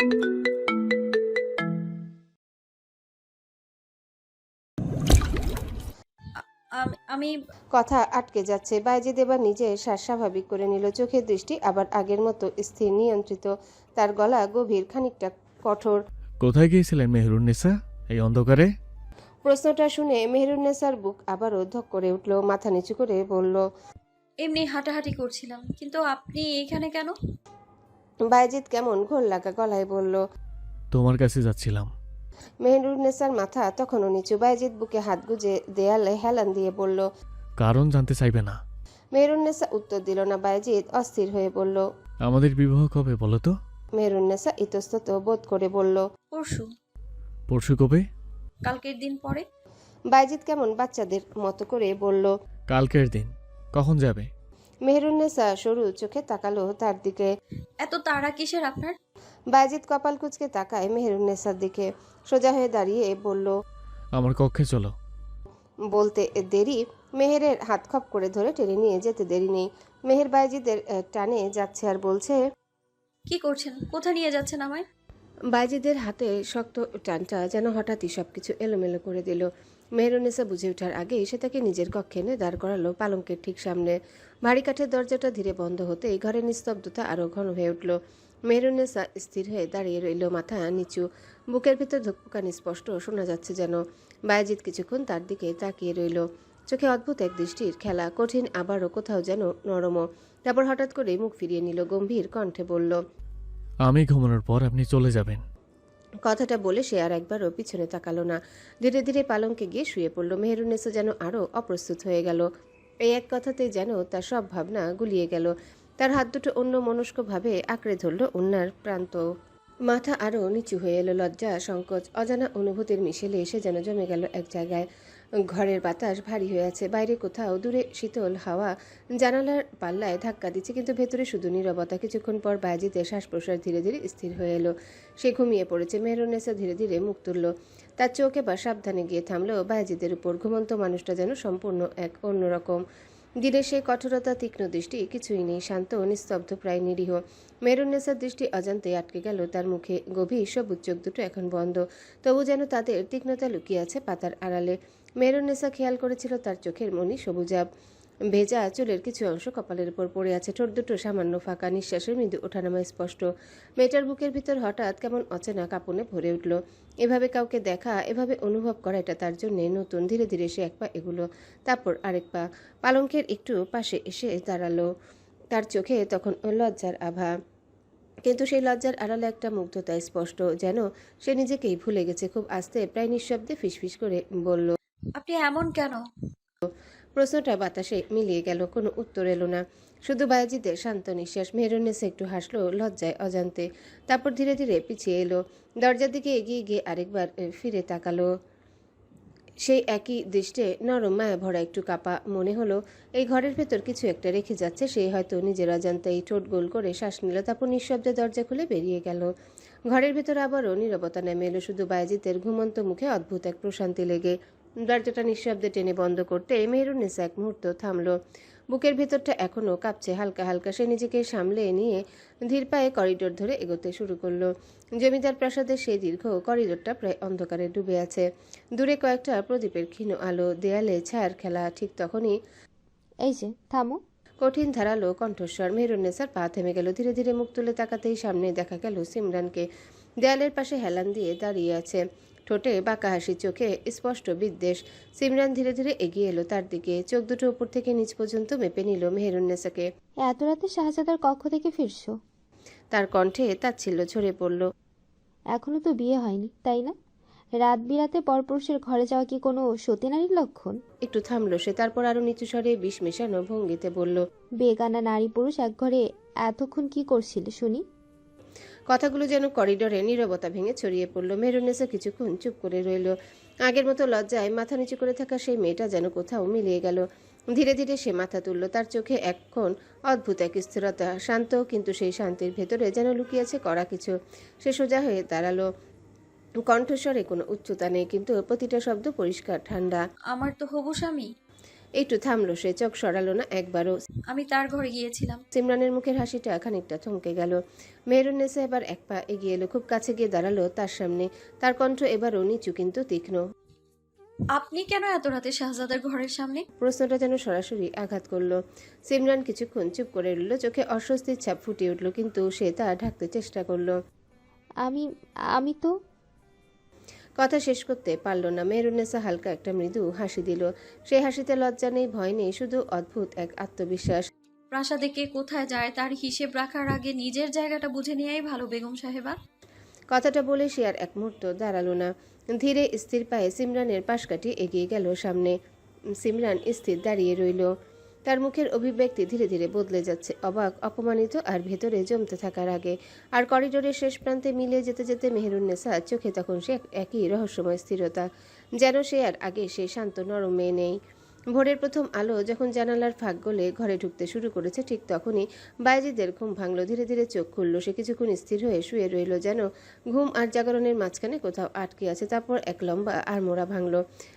আমি কথা আটকে যাচ্ছে। বাইজিদ এবার নিজে শ্বাস স্বাভাবিক করে নিল। চোখের দৃষ্টি আবার আগের মতো স্থির, নিয়ন্ত্রিত। তার গলা গভীর, খানিকটা কঠোর। কোথায় গিয়েছিলেন মেহেরুন্নেসা এই অন্ধকারে? প্রশ্নটা শুনে মেহেরুন্নেসার বুক আবারও ধক করে উঠল। মাথা নিচু করে বলল, এমনি হাঁটাহাঁটি করছিলাম, কিন্তু আপনি এইখানে কেন? বাইজিদ কেমন ঘোর লাগা গলায় বলল। তোমার কাছে যাচ্ছিলাম। মেহেরুন্নেসার মাথা তখনও নিচু। বাইজিদ বুকে হাত গুজে দেয়ালে হেলান দিয়ে বলল। কারণ জানতে চাইবে না? মেহেরুন্নেসা উত্তর দিল না। বাইজিদ অস্থির হয়ে বলল। আমাদের বিবাহ কবে বলো তো? মেহেরুন্নেসা ইতস্তত বোধ করে বলল, পরশু। পরশু কবে? কালকের দিন পরে। বাইজিদ কেমন বাচ্চাদের মতো করে বলল। কালকের দিন। কখন যাবে? মেহেরুন্নেসা সরু চোখে তাকালো তার দিকে। এত তাড়া কিসের আপনার? বাইজিদ কপাল কুঁচকে তাকায় মেহেরুন্নেসার দিকে। সোজা হয়ে দাঁড়িয়ে বলল। আমার কক্ষে চলো। বলতে দেরি, মেহেরের হাত খপ করে ধরে টেনে নিয়ে যেতে দেরি নেই। মেহের বাইজিদের টানে যাচ্ছে আর বলছে, কি করছেন? কোথায় নিয়ে যাচ্ছেন আমায়? বাইজিদের হাতে শক্ত টানটা যেন হঠাৎই সবকিছু এলোমেলো করে দিল। মেহেরুন্নেসা বুঝে ওঠার আগেই সে তাকে নিজের কক্ষে এনে দাঁড় করালো পালঙ্কের ঠিক সামনে। ভারী কাঠের দরজাটা ধীরে বন্ধ হতেই ঘরের নিস্তব্ধতা আরও ঘন হয়ে উঠল। মেহেরুন্নেসা স্থির হয়ে দাঁড়িয়ে রইল, মাথা নিচু। বুকের ভিতর ধুকপুকানি স্পষ্ট শোনা যাচ্ছে যেন। বায়েজিদ কিছুক্ষণ তার দিকে তাকিয়ে রইল। চোখে অদ্ভুত এক দৃষ্টির খেলা, কঠিন আবারও কোথাও যেন নরম। তারপর হঠাৎ করে মুখ ফিরিয়ে নিল, গম্ভীর কণ্ঠে বলল, আমি ঘুমানোর পর আপনি চলে যাবেন। কথাটা বলে সে আর একবারও পিছনে তাকালো না। ধীরে ধীরে পালঙ্কে গিয়ে শুয়ে পড়ল। মেহেরুন্নেসা যেন আরও অপ্রস্তুত হয়ে গেল। এই এক কথাতেই যেন তার সব ভাবনা গুলিয়ে গেল। তার হাত দুটো অন্য মনস্কভাবে আঁকড়ে ধরল অন্যার প্রান্ত। মাথা আরও নিচু হয়ে এলো। লজ্জা, সংকোচ, অজানা অনুভূতির মিশেলে এসে যেন জমে গেল এক জায়গায়। ঘরের বাতাস ভারী হয়ে আছে। বাইরে কোথাও দূরে শীতল হাওয়া জানালার পাল্লায় ধাক্কা দিচ্ছে, কিন্তু ভেতরে শুধু নীরবতা। কিছুক্ষণ পর বায়েজিদের শ্বাস প্রশ্বাস ধীরে ধীরে স্থির হয়ে এলো। সে ঘুমিয়ে পড়েছে। মেহেরুন্নেসা ধীরে ধীরে মুখ তুলল। তার চোখ এবার সাবধানে গিয়ে থামলো বায়েজিদের উপর। ঘুমন্ত মানুষটা যেন সম্পূর্ণ এক অন্যরকম। দিনের সেই কঠোরতা, তীক্ষ্ণ দৃষ্টি কিছুই নেই। শান্ত, নিস্তব্ধ, প্রায় নিরীহ। মেহেরুন্নেসার দৃষ্টি অজান্তে আটকে গেল তার মুখে। গভীর সবুজ চোখ দুটো এখন বন্ধ, তবু যেন তাদের তীক্ষ্ণতা লুকিয়ে আছে পাতার আড়ালে। মেহেরুন্নেসা খেয়াল করেছিল তার চোখের মনি সবুজাব। ভেজা চুলের কিছু অংশ কপালের উপর পড়ে আছে। ঠোঁট দুটো সামান্য ফাঁকা, নিঃশ্বাসের মৃদু ওঠানামা স্পষ্ট। মেয়েটার বুকের ভিতর হঠাৎ কেমন অচেনা কাঁপুনে ভরে উঠল। এভাবে কাউকে দেখা, এভাবে অনুভব করা, এটা তার জন্য নতুন। ধীরে ধীরে সে এক পা এগুলো, তারপর আরেক পা। পালঙ্কের একটু পাশে এসে দাঁড়ালো। তার চোখে তখন লজ্জার আভা, কিন্তু সেই লজ্জার আড়ালে একটা মুগ্ধতা স্পষ্ট, যেন সে নিজেকেই ভুলে গেছে। খুব আস্তে, প্রায় নিঃশব্দে ফিসফিস করে বলল। আপনি এমন কেন? প্রশ্নটা বাতাসে মিলিয়ে গেল, কোনো উত্তর এলো না। শুধু বায়েজিদের শান্ত নিঃশ্বাস। মেহেরুন্নেসা একটু হাসলো লজ্জায় অজান্তে, তারপর ধীরে ধীরে পিছিয়ে এলো। দরজার দিকে এগিয়ে গিয়ে আরেকবার ফিরে তাকালো। সেই একই দৃষ্টে নরম মায়া ভরা, একটু কাপা মনে হলো। এই ঘরের ভেতর কিছু একটা রেখে যাচ্ছে। সেই হয়তো নিজের অজান্তেই ঠোঁট গোল করে শ্বাস নিল, তারপর নিঃশব্দে দরজা খুলে বেরিয়ে গেল। ঘরের ভেতর আবারও নীরবতা নেমে এলো, শুধু বায়েজিতের ঘুমন্ত মুখে অদ্ভুত এক প্রশান্তি লেগে। দরজাটা নিঃশব্দে টেনে বন্ধ করতে মেহেরুন্নেসা এক মুহূর্ত থামল। বুকের ভেতরটা এখনও কাঁপছে হালকা হালকা। সে নিজেকে সামলে নিয়ে ধীর পায়ে করিডোর ধরে এগোতে শুরু করলো। জমিদার প্রাসাদের সেই দীর্ঘ করিডোরটা প্রায় অন্ধকারে ডুবে আছে। দূরে কয়েকটা প্রদীপের ক্ষীণ আলো, দেয়ালে ছায়ার খেলা। ঠিক তখনই এই যে থামো। কঠিন ধারালো কণ্ঠস্বর। মেহেরুন্নেসার পা থেমে গেল। ধীরে ধীরে মুখ তুলে তাকাতেই সামনে দেখা গেল সিমরানকে। দেয়ালের পাশে হেলান দিয়ে দাঁড়িয়ে আছে, ঠোঁটে বাঁকা হাসি, চোখে স্পষ্ট বিদ্বেষ। সিমরান ধীরে ধীরে এগিয়ে এলো তার দিকে। চোখ দুটো উপর থেকে নিচ পর্যন্ত মেপে নিল মেহেরুন্নেসাকে। এত রাতে শাহজাদার কক্ষ থেকে ফিরছো? তার কণ্ঠে তাচ্ছিল্য ঝরে পড়ল। এখনো তো বিয়ে হয়নি, তাই না? রাত বিরাতে পরপুরুষের ঘরে যাওয়া কি কোনো সতী নারীর লক্ষণ? একটু থামলো সে, তারপর আরো নিচু স্বরে বিষ মেশানো ভঙ্গিতে বলল, বেগানা নারী পুরুষ এক ঘরে এতক্ষণ কি করছিলে শুনি? কথাগুলো যেন করিডোরে নীরবতা ভেঙে ছড়িয়ে পড়ল। মেহেরুন্নেসা কিছুক্ষণ চুপ করে রইল। আগের মতো লজ্জায় মাথা নিচু করে থাকা সেই মেয়েটা যেন কোথাও মিলিয়ে গেল। ধীরে ধীরে সে মাথা তুলল। তার চোখে এখন অদ্ভুত এক স্থিরতা, শান্ত, কিন্তু সেই শান্তির ভেতরে যেন লুকিয়েছে কড়া কিছু। সে সোজা হয়ে দাঁড়ালো। কণ্ঠস্বরে কোনো উচ্চতা নেই, কিন্তু প্রতিটা শব্দ পরিষ্কার, ঠান্ডা। আমার তো হবু স্বামী। একটু থামলো সে, চোখ সরালো না একবারও। আমি তার ঘরে গিয়েছিলাম। সিমরানের মুখের হাসিটা খানিকটা থমকে গেল। মেহেরুন্নেসা এবার এক পা এগিয়ে এলো, খুব কাছে গিয়ে দাঁড়ালো তার সামনে। তার কণ্ঠ এবারও নিচু কিন্তু তীক্ষ্ণ। আপনি কেন এত রাতে শাহজাদার ঘরের সামনে? প্রশ্নটা যেন সরাসরি আঘাত করলো। সিমরান কিছুক্ষণ চুপ করে রইল, চোখে অস্বস্তির ছাপ ফুটে উঠল, কিন্তু সে তা ঢাকতে চেষ্টা করলো। আমি আমি তো কথা শেষ করতে পারল না। মেহেরুন্নেসা হালকা একটা মৃদু হাসি দিল। সেই হাসিতে লজ্জা নেই, ভয় নেই, শুধু অদ্ভুত এক আত্মবিশ্বাস। প্রাসাদে কে কোথায় যায় তার হিসেব রাখার আগে নিজের জায়গাটা বুঝে নেওয়াই ভালো বেগম সাহেবা। কথাটা বলে সে আর এক মুহূর্ত দাঁড়ালো না। ধীরে স্থির পায়ে সিমরানের পাশ কাটিয়ে এগিয়ে গেল সামনে। সিমরান স্থির দাঁড়িয়ে রইল। তার মুখের অভিব্যক্তি ধীরে ধীরে বদলে যাচ্ছে, অবাক, অপমানিত আর ভেতরে জমতে থাকার আগে। আর করিডোরের শেষ প্রান্তে মিলিয়ে যেতে যেতে মেহেরুন্নেসা চোখে তখন সে একই রহস্যময় স্থিরতা, যেন সে আর আগে সে শান্ত নরম মেয়ে নেই। ভোরের প্রথম আলো যখন জানালার ফাঁক গলে ঘরে ঢুকতে শুরু করেছে, ঠিক তখনই বায়েজিদের ঘুম ভাঙল। ধীরে ধীরে চোখ খুলল সে, কিছুক্ষণ স্থির হয়ে শুয়ে রইল, যেন ঘুম আর জাগরণের মাঝখানে কোথাও আটকে আছে। তারপর এক লম্বা আড়মোড়া ভাঙল।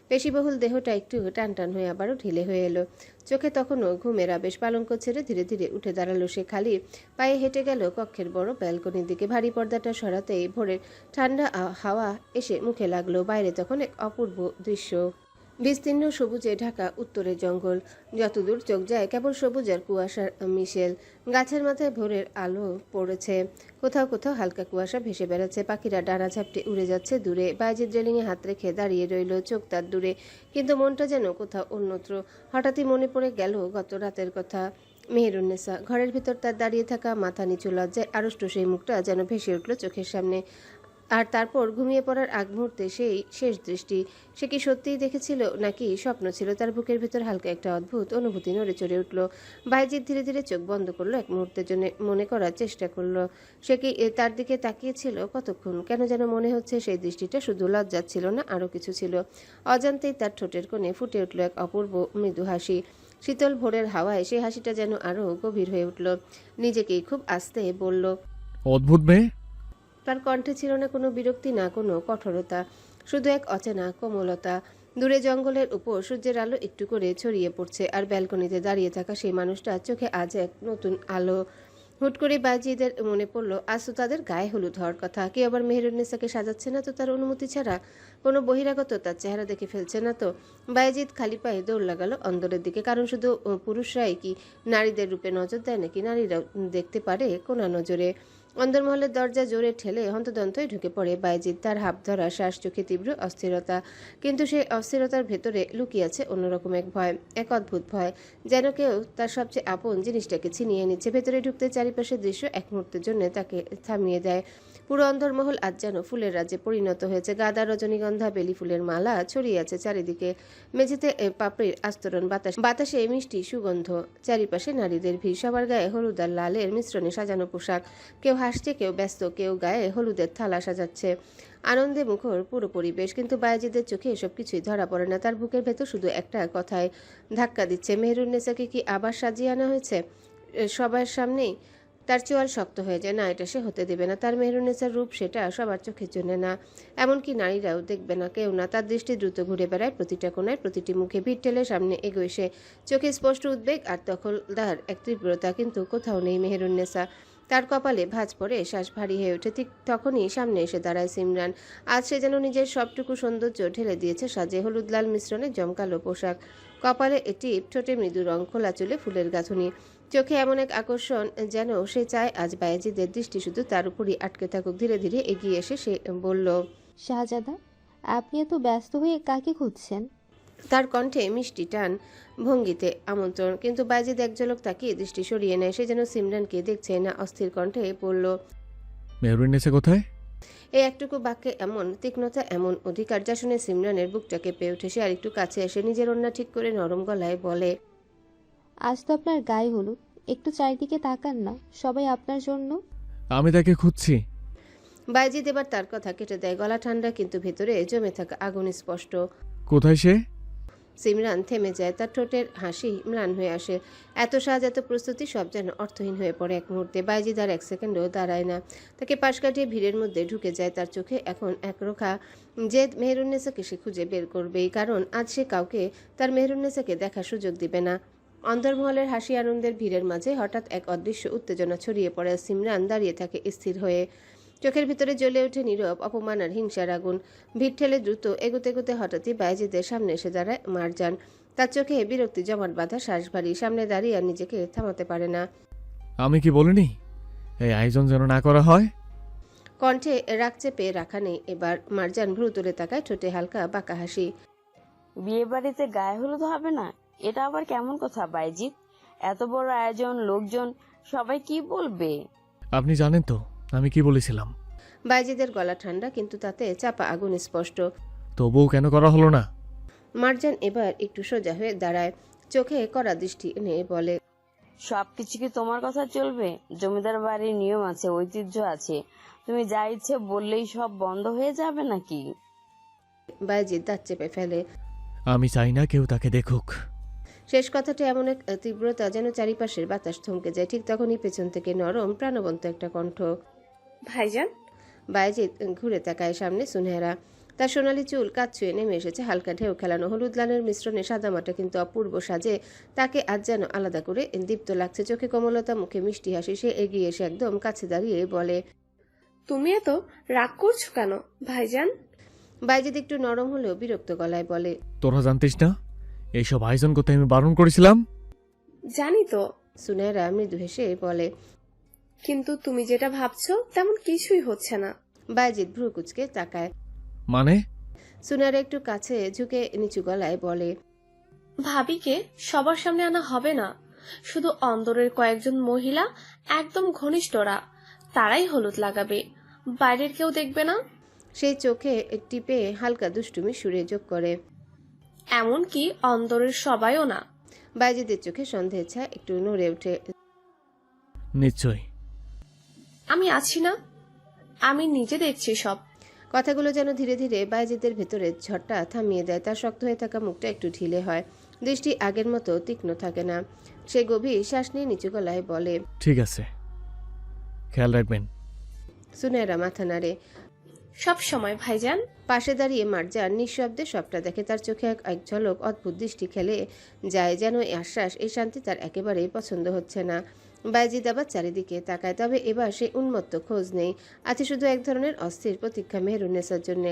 পেশিবহুল দেহটা একটু টান টান হয়ে আবারও ঢিলে হয়ে এলো। চোখে তখনও ঘুমের আবেশ। পালঙ্ক ছেড়ে ধীরে ধীরে উঠে দাঁড়ালো সে, খালি পায়ে হেঁটে গেল কক্ষের বড় ব্যালকনির দিকে। ভারী পর্দাটা সরাতেই ভোরের ঠান্ডা হাওয়া এসে মুখে লাগলো। বাইরে তখন এক অপূর্ব দৃশ্য। বিস্তীর্ণ সবুজে ঢাকা উত্তরের জঙ্গল, যতদূর চোখ যায় কেবল সবুজ আর কুয়াশার মিশেল। গাছের মাথায় ভোরের আলো পড়েছে, কোথাও কোথাও হালকা কুয়াশা ভেসে বেড়াচ্ছে। পাখিরা ডানা ঝাপটে উড়ে যাচ্ছে দূরে। বায়েজিদ রেলিংয়ে হাত রেখে দাঁড়িয়ে রইল, চোখ তার দূরে, কিন্তু মনটা যেন কোথাও অন্যত্র। হঠাৎই মনে পড়ে গেল গত রাতের কথা। মেহেরুন্নেসা ঘরের ভিতর তার দাঁড়িয়ে থাকা, মাথা নিচু, লজ্জায় আড়ষ্ট সেই মুখটা যেন ভেসে উঠল চোখের সামনে। আর তারপর ঘুমিয়ে পড়ার আগ মুহূর্তে সেই শেষ দৃষ্টি, সে কি সত্যিই দেখেছিল নাকি স্বপ্ন ছিল? তার বুকের ভিতর হালকা একটা অদ্ভুত অনুভূতি নড়ে চড়ে উঠল। বাইজিৎ ধীরে ধীরে চোখ বন্ধ করলো, এক মুহূর্তের জন্য মনে করার চেষ্টা করলো সে কি তার দিকে তাকিয়েছিল কতক্ষণ। কেন যেন মনে হচ্ছে সেই দৃষ্টিটা শুধু লজ্জা ছিল না, আরও কিছু ছিল। অজান্তেই তার ঠোঁটের কোণে ফুটে উঠল এক অপূর্ব মৃদু হাসি। শীতল ভোরের হাওয়ায় সেই হাসিটা যেন আরও গভীর হয়ে উঠল। নিজেকেই খুব আস্তে বলল। অদ্ভুত মেয়ে। তার কণ্ঠে ছিল না কোনো বিরক্তি, না কোনো কঠোরতা, শুধু এক অচেনা কোমলতা। দূরে জঙ্গলের উপর সূর্যের আলো একটু করে ছড়িয়ে পড়ছে, আর ব্যালকনিতে দাঁড়িয়ে থাকা সেই মানুষটার চোখে আজ এক নতুন আলো। হুট করে বাজিদের মনে পড়ল, আজ তো তাদের গায়ে হলুদ হওয়ার কথা। কেউ আবার মেহেরুন্নেসাকে সাজাচ্ছে না তো তার অনুমতি ছাড়া? কোনো বহিরাগত তার চেহারা দেখে ফেলছে না তো? বায়েজিদ খালি পায়ে দৌড় লাগালো অন্দরের দিকে। কারণ শুধু পুরুষরাই কি নারীদের রূপে নজর দেয় নাকি নারীরাও দেখতে পারে কোনা নজরে? অন্দরমহলের দরজা জোরে ঠেলে হন্তদন্তই ঢুকে পড়ে বায়েজিদ। তার হাঁপ ধরা শ্বাস, চোখে তীব্র অস্থিরতা, কিন্তু সেই অস্থিরতার ভেতরে লুকিয়ে আছে অন্যরকম এক ভয়, এক অদ্ভুত ভয়, যেন কেউ তার সবচেয়ে আপন জিনিসটাকে ছিনিয়ে নিচ্ছে। ভেতরে ঢুকতে চারিপাশের দৃশ্য এক মুহূর্তের জন্য তাকে থামিয়ে দেয়। পুরো অন্দরমহল আজ যেন ফুলের রাজ্যে পরিণত হয়েছে। গাঁদা, রজনীগন্ধা, বেলি ফুলের মালা ছড়িয়ে আছে চারিদিকে। মেঝেতে পাপড়ির আস্তরণ, বাতাসে মিষ্টি সুগন্ধ। চারিপাশে নারীদের ভিড়, সবার গায়ে হলুদ আর লালের মিশ্রণে সাজানো পোশাক। কেউ হাসছে, কেউ ব্যস্ত, কেউ গায়ে হলুদের থালা সাজাচ্ছে। আনন্দে মুখর পুরো পরিবেশ, কিন্তু বায়েজিদের চোখে এসব কিছুই ধরা পড়ে না। তার বুকের ভেতর শুধু একটা কথায় ধাক্কা দিচ্ছে, মেহেরুন্নেসাকে কি আবার সাজিয়ে আনা হয়েছে সবার সামনেই? তার চোয়াল শক্ত হয়ে যায়। না, এটা সে হতে দেবে না। তার মেহেরুন্নেসার রূপ, সেটা সবার চোখের জন্য না, এমনকি নারীরাও দেখবে না, কেউ না। তার দৃষ্টি দ্রুত ঘুরে বেড়ায় প্রতিটা কোণায়, প্রতিটি মুখে। ভিড় ঠেলে সামনে এগোয় সে, চোখে স্পষ্ট উদ্বেগ আর দখলদার এক তীব্রতা, কিন্তু কোথাও নেই মেহেরুন্নেসা। তার কপালে ভাঁজ পড়ে, শ্বাস ভারী হয়ে ওঠে। ঠিক তখনই সামনে এসে দাঁড়ায় সিমরান। আজ সে যেন নিজের সবটুকু সৌন্দর্য ঢেলে দিয়েছে সাজে। হলুদ লাল মিশ্রণে জমকালো পোশাক, কপালে টিপ, ঠোঁটে মৃদু রং, খোলা চুলে ফুলের গাঁথুনি, চোখে এমন এক আকর্ষণ যেন সে চায় আজ বায়েজিদের দৃষ্টি শুধু তার উপরই আটকে থাকুক। ধীরে ধীরে এগিয়ে এসে সে বলল, শাহজাদা, আপনি এত ব্যস্ত হয়ে কাকে খুঁজছেন? তার কণ্ঠে মিষ্টি টান, ভঙ্গিতে আমন্ত্রণ, কিন্তু বায়েজিদ এক ঝলক তাকিয়ে দৃষ্টি সরিয়ে নেয়। সে যেন সিমরানকে দেখছে না। অস্থির কণ্ঠে বলল, মেহরুন্নেসা কোথায়? এই একটুকু বাক্যে এমন তীক্ষ্ণতা, এমন অধিকার, যা শুনে সিমরানের বুকটা কেঁপে ওঠে। সে আরেকটু কাছে এসে নিজের ওড়না ঠিক করে নরম গলায় বলে, আজ তো আপনার গায়ে হলুদ, একটু চারিদিকে তাকান না, সবাই আপনার জন্য। আমি তাকে খুঁজছি। বায়েজিদ এবার তার কথা কেটে দেয়। গলা ঠান্ডা, কিন্তু ভেতরে জমে থাকা আগুন স্পষ্ট। কোথায় সে? সিমরান থেমে যায়, তার ঠোঁটের হাসি ম্লান হয়ে আসে। এত সাজ, এত প্রস্তুতি সব যেন অর্থহীন হয়ে পড়ে এক মুহূর্তে। বাইজিদ আর এক সেকেন্ডও দাঁড়ায় না, তাকে পাশ কাটিয়ে ভিড়ের মধ্যে ঢুকে যায়। তার চোখে এখন একরোখা জেদ, মেহেরুন্নেসাকে সে খুঁজে বের করবেই, কারণ আজ সে কাউকে তার মেহেরুন্নেসাকে দেখার সুযোগ দিবে না। অন্দরমহলের হাসি আনন্দের ভিড়ের মাঝে হঠাৎ এক অদৃশ্য উত্তেজনা ছড়িয়ে পড়ে। সিমরান দাঁড়িয়ে থাকে স্থির হয়ে, চোখের ভিতরে জ্বলে ওঠে নীরব অপমান আর হিংসার আগুন। ভিড় ঠেলে দ্রুত এগোতে এগোতে হঠাৎই বাইজিদের সামনে এসে দাঁড়ায় মারজান। তার চোখে বিরক্তি, জমাট বাঁধা শ্বাস ভারী, সামনে দাঁড়িয়ে আর নিজেকে থামাতে পারে না। আমি কি বলিনি এই আয়োজন যেন না করা হয়? কণ্ঠে রাগ চেপে রাখা নেই এবার। মারজান ভ্রু তুলে তাকায়, ঠোঁটে হালকা বাঁকা হাসি। বিয়ে বাড়িতে গায়ে হলুদ হবে না, এটা আবার কেমন কথা বাইজিৎ? এত বড় আয়োজন, লোকজন, সবাই কি বলবে? আপনি জানেন তো আমি কি বলেছিলাম। বাইজিদের গলা ঠান্ডা, কিন্তু তাতে চাপা আগুন স্পষ্ট। তবুও কেন করা হলো না? মারজান এবার একটু সোজা হয়ে দাঁড়ায়, চোখে কড়া দৃষ্টি এনে বলে, সবকিছু কি তোমার কথা চলবে? জমিদার বাড়ির নিয়ম আছে, ঐতিহ্য আছে। তুমি যা ইচ্ছে বললেই সব বন্ধ হয়ে যাবে নাকি? বাইজিদ দাঁত চেপে ফেলে। আমি চাই না কেউ তাকে দেখুক। শেষ কথাটা এমন এক তীব্রতা যেন চারিপাশের বাতাস থমকে যায়। ঠিক তখনই পেছন থেকে নরম প্রাণবন্ত একটা কণ্ঠ। ভাইজান। বাইজিদ ঘুরে তাকায়, সামনে সুনহেরা। তার সোনালি চুল কাজ ছুঁয়ে নেমে এসেছে, হালকা ঢেউ খেলানো হলুদ লালের মিশ্রণে সাদামাটা কিন্তু অপূর্ব সাজে তাকে আজ যেন আলাদা করে দীপ্ত লাগছে। চোখে কমলতা, মুখে মিষ্টি হাসি। সে এগিয়ে এসে একদম কাছে দাঁড়িয়ে বলে, তুমি এত রাগ করছো কেন ভাইজান? বাইজিদ একটু নরম হলেও বিরক্ত গলায় বলে, তোরা জানতিস না এইসব আয়োজন করতে আমি বারণ করেছিলাম? জানি তো, সুনহেরা মৃদু হেসে বলে। কিন্তু তুমি যেটা ভাবছো তেমন কিছুই হচ্ছে না। বাইজিদ ভ্রু কুচকে তাকায়। মানে? সুনহেরা একটু কাছে ঝুঁকে নিচু গলায় বলে, ভাবিকে সবার সামনে আনা হবে না, শুধু অন্দরের কয়েকজন মহিলা, একদম ঘনিষ্ঠরা, তারাই হলুদ লাগাবে, বাইরের কেউ দেখবে না। সেই চোখে টিপে হালকা দুষ্টুমি সুরে যোগ করে, এমনকি অন্দরের সবাইও না। বাইজিদের চোখে সন্দেহের ছায়া একটু নড়ে ওঠে। নিশ্চয়ই। আমি আছি না, আমি নিজে দেখছি সব। কথাগুলো যেন ধীরে ধীরে বাইজিদের ভেতরে ঝড়টা থামিয়ে দেয়। তার শক্ত হয়ে থাকা মুখটা একটু ঢিলে হয়, দৃষ্টি আগের মতো তীক্ষ্ণ থাকে না। সে গভীর শ্বাস নিয়ে নিচু গলায় বলে, ঠিক আছে, খেয়াল রাখবেন। সুনহেরা মাথা নাড়ে। সব সময় ভাইজান। পাশে দাঁড়িয়ে মারজান নিঃশব্দে সবটা দেখে। তার চোখে এক ঝলক অদ্ভুত দৃষ্টি খেলে যায়, যেন এই আশ্বাস, এই শান্তি তার একেবারেই পছন্দ হচ্ছে না। বাইজিদ আবার চারিদিকে তাকায়, তবে এবার সে উন্মত্ত খোঁজ নেই। আছে শুধু এক ধরনের অস্থির প্রতীক্ষা মেহেরুন্নেসার জন্য।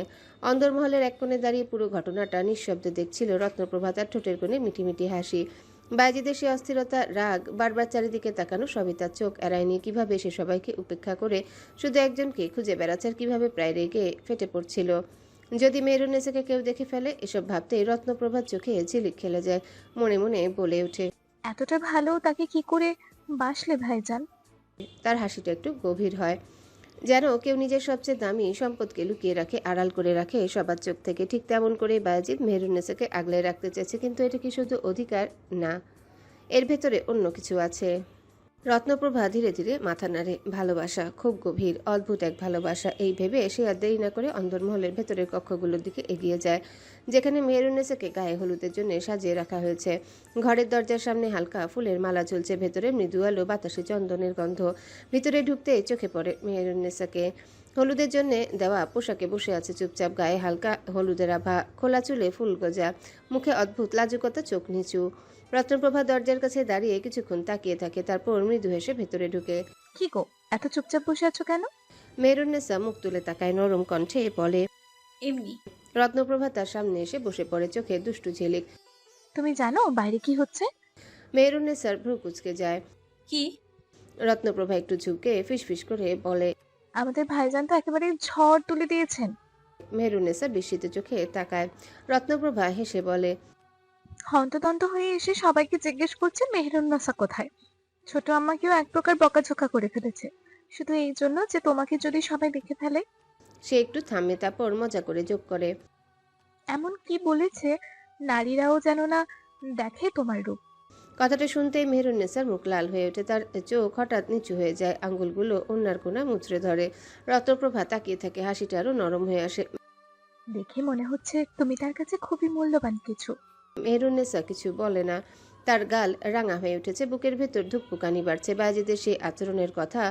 অন্দরমহলের এক কোণে দাঁড়িয়ে পুরো ঘটনাটা নিঃশব্দে দেখছিল রত্নপ্রভা, তার ঠোঁটের কোণে মিটি মিটি হাসি। বাইজিদের সে অস্থিরতা, রাগ, বারবার চারিদিকে তাকানো সবই তার চোখ এড়ায়নি। কিভাবে সে সবাইকে উপেক্ষা করে শুধু একজনকে খুঁজে বেড়াচ্ছে, আর কিভাবে প্রায় রেগে ফেটে পড়ছিল যদি মেহেরুন্নেসাকে কেউ দেখে ফেলে। এসব ভাবতেই রত্নপ্রভার চোখে ঝিলিক খেলে যায়। মনে মনে বলে ওঠে, এতটা ভালো তাকে কি করে বাসলে ভাইজান? তার হাসিটা একটু গভীর হয়, যেন কেউ নিজের সবচেয়ে দামি সম্পদকে লুকিয়ে রাখে, আড়াল করে রাখে সবার চোখ থেকে। ঠিক তেমন করে বায়েজিদ মেহেরুন্নেসাকে আগলে রাখতে চাইছে, কিন্তু এটা কি শুধু অধিকার? না, এর ভেতরে অন্য কিছু আছে। রত্নপ্রভা ধীরে ধীরে মাথা নাড়ে। ভালোবাসা, খুব গভীর, অদ্ভুত এক ভালোবাসা। এই ভেবে সে আর দেরি না করে অন্দরমহলের ভেতরের কক্ষগুলোর দিকে এগিয়ে যায়, যেখানে মেহেরুন্নেসাকে গায়ে হলুদের জন্য সাজিয়ে রাখা হয়েছে। ঘরের দরজার সামনে হালকা ফুলের মালা ঝুলছে, ভেতরে মৃদু আলো, বাতাসে চন্দনের গন্ধ। ভিতরে ঢুকতেই চোখে পড়ে মেহেরুন্নেসাকে। হলুদের জন্য দেওয়া পোশাকে বসে আছে চুপচাপ, গায়ে হালকা হলুদের আভা, খোলা চুলে ফুল গজা, মুখে অদ্ভুত লাজুকতা, চোখ নিচু। রত্নপ্রভা দরজার কাছে দাঁড়িয়ে কিছুক্ষণ তাকিয়ে থাকে, তারপর মৃদু হেসে ভেতরে ঢুকে। কি গো, এত চুপচাপ বসে আছো কেন? মেহেরুন্নেসা মুখ তুলে তাকায়, নরম কণ্ঠে বলে, এমনি। রত্নপ্রভা তার সামনে এসে বসে পড়ে, চোখে দুষ্টু ঝিলিক। তুমি জানো বাইরে কি হচ্ছে? মেহেরুন্নেসার ভ্রু কুঁচকে যায়। কি? রত্নপ্রভা একটু ঝুঁকে ফিসফিস করে বলে, আমাদের ভাইজান তো একেবারে ঝড় তুলে দিয়েছেন। মেহেরুন্নেসা বিস্মিত চোখে তাকায়। রত্নপ্রভা হেসে বলে, হন্তদন্ত হয়ে এসে সবাইকে জিজ্ঞেস করছে মেহেরুন্নেসা কোথায়। ছোট আম্মাকেও এক প্রকার বকাঝোকা করে ফেলেছে, শুধু এই জন্য যে তোমাকে যদি সবাই দেখে ফেলে। সে একটু থামে, তারপর মজা করে যোগ করে, এমন কি বলেছে নারীরাও যেন না দেখে তোমার রূপ। কথাটা শুনতেই মেহেরুন্নেসার মুখ লাল হয়ে ওঠে, তার চোখ হঠাৎ নিচু হয়ে যায়, আঙ্গুলগুলো অন্যার কোণা মুচড়ে ধরে। রত্নপ্রভা তাকিয়ে থাকে, হাসিটা আরো নরম হয়ে আসে। দেখে মনে হচ্ছে তুমি তার কাছে খুবই মূল্যবান কিছু। মেহেরুন্নেসা কিছু বলে না। তার গাল রাঙা হয়ে উঠেছে, বুকের ভেতর ধুকপুকানি বাড়ছে। বায়েজিদের সেই আচরণের কথা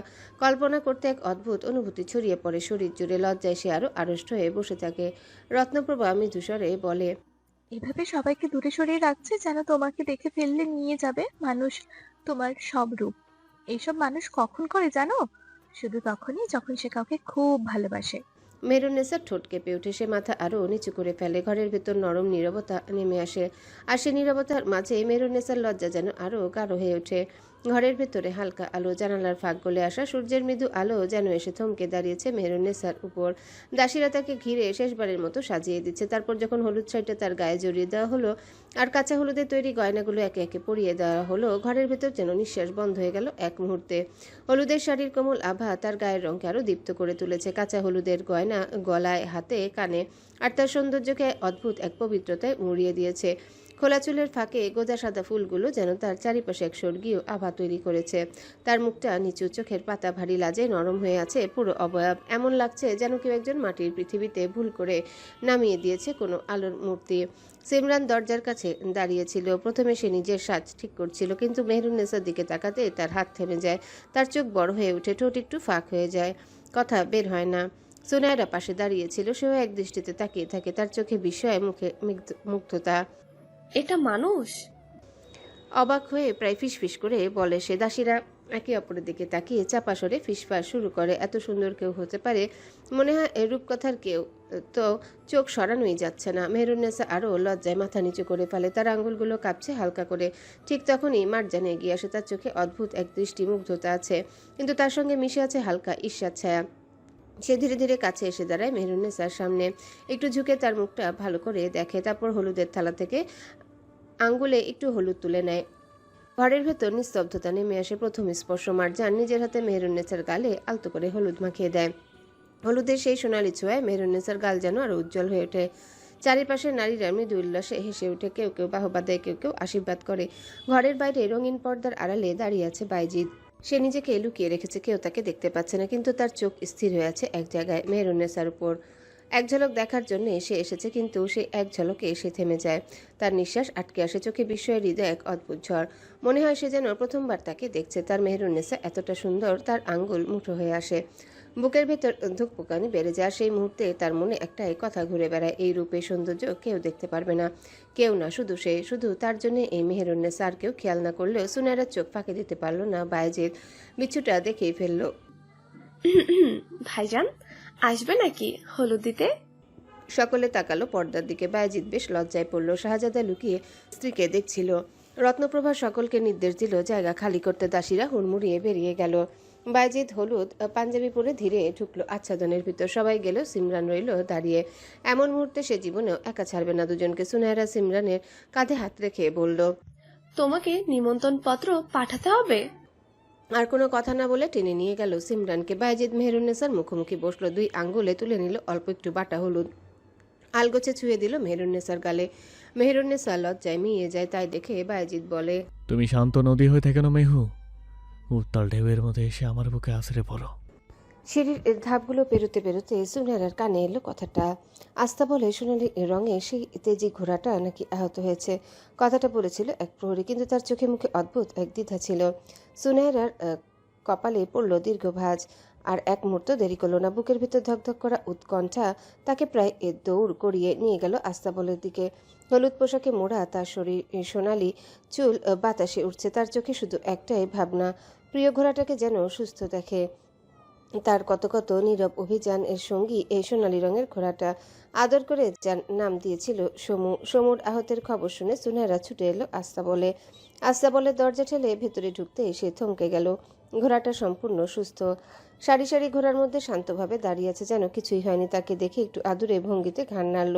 কল্পনা করতে এক অদ্ভুত অনুভূতি ছড়িয়ে পড়ে শরীর জুড়ে। লজ্জায় সে আরো আড়ষ্ট হয়ে বসে থাকে। রত্নপ্রভা মৃদুস্বরে বলে, এভাবে সবাইকে দূরে সরিয়ে রাখছে যেন তোমাকে দেখে ফেললে নিয়ে যাবে মানুষ তোমার সব রূপ। এইসব মানুষ কখন করে জানো? শুধু তখনই যখন সে কাউকে খুব ভালোবাসে। মেহেরুন্নেসার ঠোঁট কেঁপে উঠে, সে মাথা আরো নিচু করে ফেলে। ঘরের ভেতর নরম নীরবতা নেমে আসে, আর সে নীরবতার মাঝে মেহেরুন্নেসার লজ্জা যেন আরো গাঢ় হয়ে ওঠে। ঘরের ভেতরে হালকা আলো, জানালার ফাঁক গলে আসা সূর্যের মৃদু আলো যেন এসে থমকে দাঁড়িয়েছে মেহেরুন্নেসার উপর। দাসীরা তাকে ঘিরে শেষবারের মতো সাজিয়ে দিচ্ছে। তারপর যখন হলুদ শাড়িটা তার গায়ে জড়িয়ে দেওয়া হলো আর কাঁচা হলুদের তৈরি গয়নাগুলো একে একে পরিয়ে দেওয়া হলো, ঘরের ভেতর যেন নিঃশ্বাস বন্ধ হয়ে গেল এক মুহূর্তে। হলুদের শাড়ির কোমল আভা তার গায়ের রঙকে আরো দীপ্ত করে তুলেছে। কাঁচা হলুদের গয়না গলায়, হাতে, কানে আর তার সৌন্দর্যকে অদ্ভুত এক পবিত্রতায় মুড়িয়ে দিয়েছে। খোলা চুলের ফাঁকে গোজা সাদা ফুলগুলো যেন তার চারিপাশে এক স্বর্গীয় আভা তৈরি করেছে। তার মুখটা নিচু, চোখের পাতা ভারী লাজে নরম হয়ে আছে পুরো অবয়ব। এমন লাগছে যেন কেউ একজন মাটির পৃথিবীতে ভুল করে নামিয়ে দিয়েছে কোনো আলোর মূর্তি। সিমরান দরজার কাছে দাঁড়িয়েছিল। প্রথমে সে নিজের সাজ ঠিক করছিল, কিন্তু মেহেরুন্নেসার দিকে তাকাতে তার হাত থেমে যায়। তার চোখ বড় হয়ে উঠে, ঠোঁট একটু ফাঁক হয়ে যায়, কথা বের হয় না। সুনায়রা পাশে দাঁড়িয়েছিল, সেও এক দৃষ্টিতে তাকিয়ে থাকে, তার চোখে বিস্ময়, মুখে মুগ্ধতা। এটা মানুষ? অবাক হয়ে প্রায় ফিসফিস করে বলে সে। দাসীরা একে অপরের দিকে তাকিয়ে চাপা সরে ফিসফাস শুরু করে। এত সুন্দর কেউ হতে পারে? মনে হয় এ রূপকথার কেউ তো চোখ সরানোই যাচ্ছে না। মেহেরুন্নেসা আরও লজ্জায় মাথা নিচু করে ফেলে, তার আঙ্গুলগুলো কাঁপছে হালকা করে। ঠিক তখনই মার্জান এগিয়ে আসে। তার চোখে অদ্ভুত এক দৃষ্টি মুগ্ধতা আছে, কিন্তু তার সঙ্গে মিশে আছে হালকা ঈর্ষার ছায়া। সে ধীরে ধীরে কাছে এসে দাঁড়ায় মেহেরুন্নেসার সামনে, একটু ঝুঁকে তার মুখটা ভালো করে দেখে। তারপর হলুদের থালা থেকে আঙ্গুলে একটু হলুদ তুলে নেয়। ঘরের ভেতর নিস্তব্ধতা নেমে আসে। প্রথম স্পর্শ মার্জান নিজের হাতে মেহেরুন্নেসার গালে আলতো করে হলুদ মাখিয়ে দেয়। হলুদের সেই সোনালি ছোঁয়ায় মেহেরুন্নেসার গাল যেন আরো উজ্জ্বল হয়ে ওঠে। চারিপাশের নারীরা মৃদু উল্লাসে হেসে ওঠে, কেউ কেউ বাহবা দেয়, কেউ কেউ আশীর্বাদ করে। ঘরের বাইরে রঙিন পর্দার আড়ালে দাঁড়িয়ে আছে বাইজিদ। সে নিজেকে লুকিয়ে রেখেছে, কেউ তাকে দেখতে পাচ্ছে না, কিন্তু তার চোখ স্থির হয়ে আছে এক জায়গায়, মেহেরুন্নেসার উপর। এক ঝলক দেখার জন্য সে এসেছে, কিন্তু সে এক ঝলকে এসে থেমে যায়। তার নিঃশ্বাস আটকে আসে, চোখে বিস্ময়ের হৃদয় এক অদ্ভুত ঝড়। মনে হয় সে যেন প্রথমবার তাকে দেখছে। তার মেহেরুন্নেসা এতটা সুন্দর, তার আঙ্গুল মুঠো হয়ে আসে। বুকের ভেতর ধুকপুকানি বেড়ে যায়। সেই মুহূর্তে তার মনে একটাই কথা ঘুরে বেড়ায়, এই রূপে সৌন্দর্য কেউ দেখতে পারবে না, কেউ না, শুধু সে, শুধু তার জন্য এই মেহেরুন্নেসা। আর কেউ খেয়াল না করলেও সুনায়রার চোখ ফাঁকে দিতে পারলো না। বায়েজিদ বিচ্ছুটা দেখেই ফেললো। ভাইজান আসবে নাকি হলুদ দিতে? সকলে তাকালো পর্দার দিকে। বায়েজিদ বেশ লজ্জায় পড়ল। শাহজাদা লুকিয়ে স্ত্রীকে দেখছিল। রত্নপ্রভা সকলকে নির্দেশ দিল জায়গা খালি করতে। দাসীরা হুড়মুড়িয়ে বেরিয়ে গেল। বায়েজিদ হলুদ পাঞ্জাবি পরে ধীরে ঢুকলো আচ্ছাদনের ভিতর। সবাই গেল, সিমরান রইল দাঁড়িয়ে। এমন মুহূর্তে সে জীবনেও একা ছাড়বে না দুজনকে। সুনায়রা সিমরানের কাঁধে হাত রেখে বলল, তোমাকে নিমন্ত্রণ পত্র পাঠাতে হবে? আর কোনো কথা না বলে টেনে নিয়ে গেল সিমরানকে। বায়েজিদ মেহেরুন্নেসার মুখোমুখি বসলো, দুই আঙ্গুলে তুলে নিল অল্প একটু বাটা হলুদ, আলগোছে ছুঁয়ে দিল মেহেরুন্নেসার গালে। মেহেরুন্নেসা লজ্জায় মিয়ে যায়। তাই দেখে বায়েজিদ বলে, তুমি শান্ত নদী হয়ে থেকেন মেহু, উত্তাল ঢেউয়ের মধ্যে এসে আমার বুকে আছড়ে পড়ো। সিঁড়ির ধাপগুলো পেরোতে পেরোতে সুনায়রার কানে এলো কথাটা। আস্থা বলে সোনালি রঙে সেই তেজি ঘোড়াটা নাকি আহত হয়েছে। কথাটা বলেছিল এক প্রহরী, কিন্তু তার চোখে মুখে অদ্ভুত এক দ্বিধা ছিল। সুনায়রার কপালে পড়ল দীর্ঘ ভাঁজ। আর এক মুহূর্ত দেরি করল না। বুকের ভিতর ধকধক করা উৎকণ্ঠা তাকে প্রায় দৌড় করিয়ে নিয়ে গেল আস্তাবলের দিকে। হলুদ পোশাকে মোড়া তার শরীর, সোনালি চুল বাতাসে উঠছে। তার চোখে শুধু একটাই ভাবনা, প্রিয় ঘোড়াটাকে যেন সুস্থ দেখে। তার কত কত নীরব অভিযান এর সঙ্গী এই সোনালী রঙের ঘোড়াটা। আদর করে যার নাম দিয়েছিল সমু। সমুর আহতের খবর শুনে সুনায়রা ছুটে এলো আস্তাবলের দরজা ঠেলে ভেতরে ঢুকতে সে থমকে গেল। ঘোড়াটা সম্পূর্ণ সুস্থ, সারি সারি ঘোড়ার মধ্যে শান্তভাবে দাঁড়িয়ে আছে, যেন কিছুই হয়নি। তাকে দেখে একটু আদুরে ভঙ্গিতে ঘাড় নাড়ল।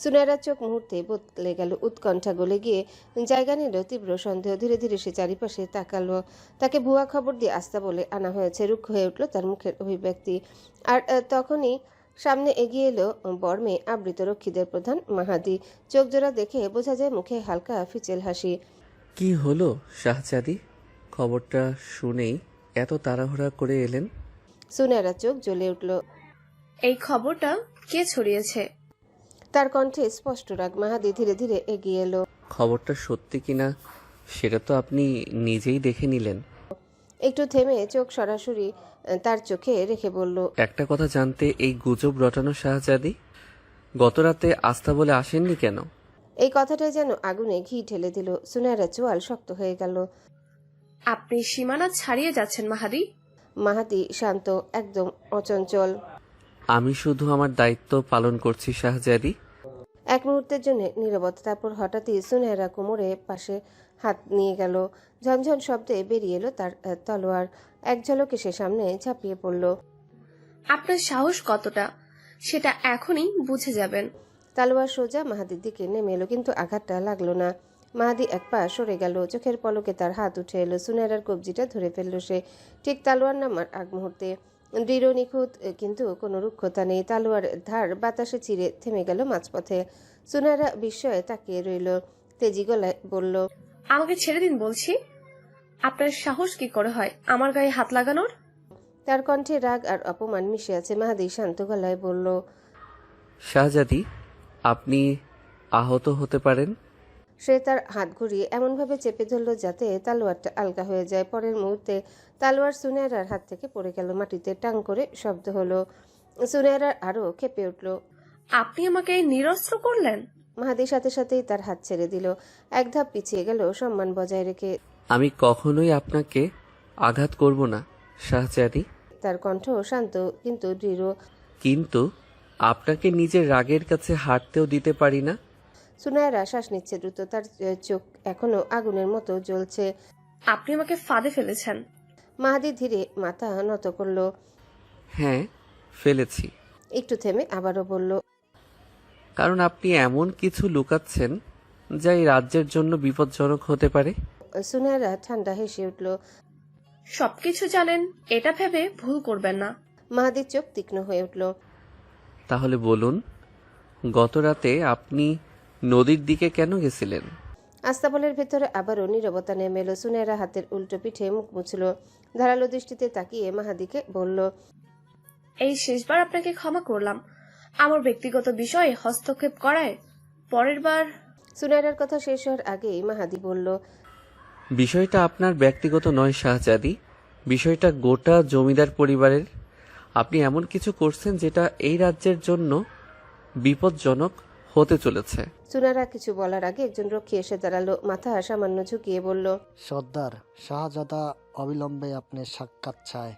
সুনায়রার চোখ মুহূর্তে বদলে গেল, উৎকণ্ঠা গলে গিয়ে জায়গা নিল তীব্র সন্দেহ। ধীরে ধীরে সে চারিপাশে তাকালো। তাকে ভুয়া খবর দিয়ে আস্তাবলে আনা হয়েছে। রুক্ষ হয়ে উঠল তার মুখের অভিব্যক্তি। আর তখনই সামনে এগিয়ে এলো বর্মে আবৃত রক্ষীদের প্রধান মাহাদি। চোখ জোড়া দেখে বোঝা যায় মুখে হালকা ফিচেল হাসি। কি হলো শাহজাদি? খবরটা শুনেই এত তাড়াহুড়া করে এলেন? সুনায়রা চোখ জ্বলে উঠল। এই খবরটা কে ছড়িয়েছে? তার কণ্ঠে স্পষ্ট রাগ। মাহাদি ধীরে ধীরে এগিয়ে এলো। খবরটা সত্যি কিনা সেটা তো আপনি নিজেই দেখে নিলেন। একটু থেমে চোখ সরাসরি তার চোখে রেখে বলল, একটা কথা জানতে এই গুজব রটানো শাহজাদি গত রাতে আস্থা বলে আসেননি কেন? এই কথাটাই যেন আগুনে ঘি ঢেলে দিল। সুনায়রা চোয়াল শক্ত হয়ে গেল। আপনি সীমানা ছাড়িয়ে যাচ্ছেন মাহাদি। মাহাতি শান্ত, একদম অচঞ্চল। আমি শুধু আমার দায়িত্ব পালন করছি শাহজাদি। এক মুহূর্তের জন্য নীরবতা, তারপর হঠাৎই সুনেহরা কোমরে পাশে হাত নিয়ে গেল। ঝনঝন শব্দে বেরিয়ে এলো তার তলোয়ার। এক ঝলকে সে সামনে ঝাঁপিয়ে পড়ল। আপনার সাহস কতটা সেটা এখনই বুঝে যাবেন। তালোয়ার সোজা মাহাদির দিকে নেমে এলো, কিন্তু আঘাতটা লাগলো না। মাহাদি এক পা সরে গেল, চোখের পলকে তার হাত উঠে এলো। সুনেহরার কবজিটা ধরে ফেলল সে, ঠিক তালোয়ার নামার আগ মুহূর্তে। দৃঢ় নিখুঁত, কিন্তু কোনো রুক্ষতা নেই। তালোয়ার ধার বাতাসে চিরে থেমে গেল মাঝপথে। সুনেহরা বিস্ময়ে তাকিয়ে রইল। তেজি গলায় বলল, আমাকে ছেড়ে দিন বলছি। আপনার সাহস কি করে হয় আমার গায়ে হাত লাগানোর? তার কণ্ঠে রাগ আর অপমান মিশে আছে। মাহাদি শান্ত গলায় বলল, শাহজাদি, আপনি আহত হতে পারেন। সে তার হাত ঘুরিয়ে এমনভাবে চেপে ধরল যাতে তালোয়ারটা আলগা হয়ে যায়। পরের মুহূর্তে তালোয়ার সুনেহরার হাত থেকে পড়ে গেল মাটিতে। টাং করে শব্দ হলো। সুনেহরার আরো ক্ষেপে উঠল। আপনি আমাকে নিরস্ত্র করলেন? মাহাদির সাথে সাথেই তার হাত ছেড়ে দিল। এক ধাপ পিছিয়ে গেল সম্মান বজায় রেখে। আমি কখনোই আপনাকে আঘাত করব না শাহজাদি। তার কণ্ঠ শান্ত কিন্তু দৃঢ়। কিন্তু আপনাকে নিজের রাগের কাছে হাঁটতেও দিতে পারি না। সুনেহরা শ্বাস নিচ্ছে দ্রুত, তার চোখ এখনো আগুনের মতো জ্বলছে। আপনি আমাকে ফাঁদে ফেলেছেন। মাহাদি ধীরে মাথা নত করল। হ্যাঁ, ফেলেছি। একটু থেমে আবারও বলল, কারণ আপনি এমন কিছু লুকাচ্ছেন যা এই রাজ্যের জন্য বিপজ্জনক হতে পারে। সুনেহরা ঠান্ডা হেসে উঠল। সবকিছু জানেন এটা ভেবে ভুল করবেন না। মাহাদির চোখ তীক্ষ্ণ হয়ে উঠল। তাহলে বলুন, গত রাতে আপনি নদীর দিকে কেন গেছিলেন? আস্তাবলের ভেতরে আবারও নীরবতা নেমে এলো। সুনেহরা হাতের উল্টো পিঠে মুখ মুছল। ধারালো দৃষ্টিতে তাকিয়ে মাহাদিকে বলল, এই শেষবার আপনাকে ক্ষমা করলাম। আমার ব্যক্তিগত বিষয়ে হস্তক্ষেপ করায় পরের বার। সুনেহরার কথা শেষ হওয়ার আগেই মাহাদি বলল, বিষয়টা আপনার ব্যক্তিগত নয় শাহজাদি, বিষয়টা গোটা জমিদার পরিবারের। আপনি এমন কিছু করছেন যেটা এই রাজ্যের জন্য বিপজ্জনক হতে চলেছে। সুনেহরা কিছু বলার আগে একজন রক্ষী এসে দাঁড়ালো। মাথা সামান্য ঝুঁকিয়ে বলল, সর্দার, শাহজাদা অবিলম্বে আপনার সাক্ষাৎ চায়।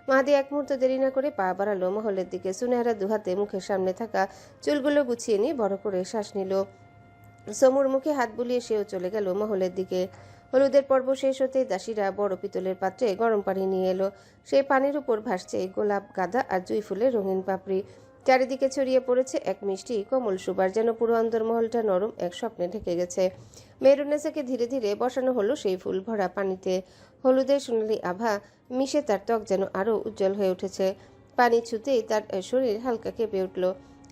মাহাদি এক মুহূর্ত দেরি না করে পা বাড়ালো মহলের দিকে। সুনেহরা দুহাতে মুখের সামনে থাকা চুলগুলো গুছিয়ে নিয়ে বড় করে শ্বাস নিল। সমুর মুখে হাত বুলিয়ে সেও চলে গেল মহলের দিকে। হলুদের পর্ব শেষ হতেই দাসীরা বড় পিতলের পাত্রে গরম পানি নিয়ে এলো। সেই পানির উপর ভাসছে গোলাপ, গাঁদা আর জুঁই ফুলের রঙিন পাপড়ি। চারিদিকে ছড়িয়ে পড়েছে এক মিষ্টি কোমল সুবাস, যেন পুরো অন্দরমহলটা নরম এক স্বপ্নে ঢেকে গেছে। মেহরুন্নেসাকে ধীরে ধীরে বসানো হলো সেই ফুল ভরা পানিতে। হলুদের সোনালি আভা মিশে তার ত্বক যেন আরো উজ্জ্বল হয়ে উঠেছে। পানি ছুতেই তার শরীর হালকা কেঁপে উঠল,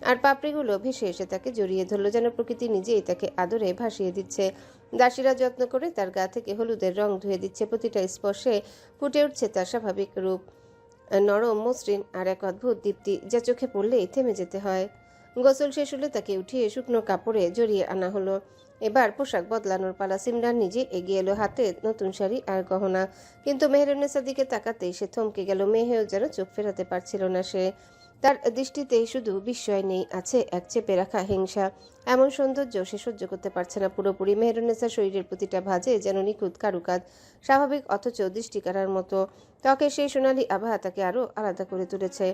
আর পাপড়িগুলো ভেসে এসে তাকে জড়িয়ে ধরলো, যেন প্রকৃতি নিজেই তাকে আদরে ভাসিয়ে দিচ্ছে। দাসীরা যত্ন করে তার গা থেকে হলুদের রং ধুয়ে দিচ্ছে। প্রতিটা স্পর্শে ফুটে উঠছে তার স্বাভাবিক রূপ, নরম মসৃণ আর এক অদ্ভুত দীপ্তি, যা চোখে পড়লেই থেমে যেতে হয়। গোসল শেষ হলে তাকে উঠিয়ে শুকনো কাপড়ে জড়িয়ে আনা হলো। এবার পোশাক বদলানোর পালা। সিমরান নিজে এগিয়ে এলো, হাতে নতুন শাড়ি আর গহনা। কিন্তু মেহরুন্নেসার দিকে তাকাতেই সে থমকে গেল। মেহেও যেন চোখ ফেরাতে পারছিল না সে। তার দৃষ্টিতে শুধু বিস্ময় নেই, আছে এক চেপে রাখা হিংসা। এমন সৌন্দর্য সে সহ্য করতে পারছে না পুরোপুরি। মেহরুন্নেসার শরীরের প্রতিটা ভাঁজে যেন নিখুঁত কারুকাজ, স্বাভাবিক অথচ দৃষ্টি কাড়ার মতো। ত্বকে সেই সোনালি আভা তাকে আরো আলাদা করে তুলেছে।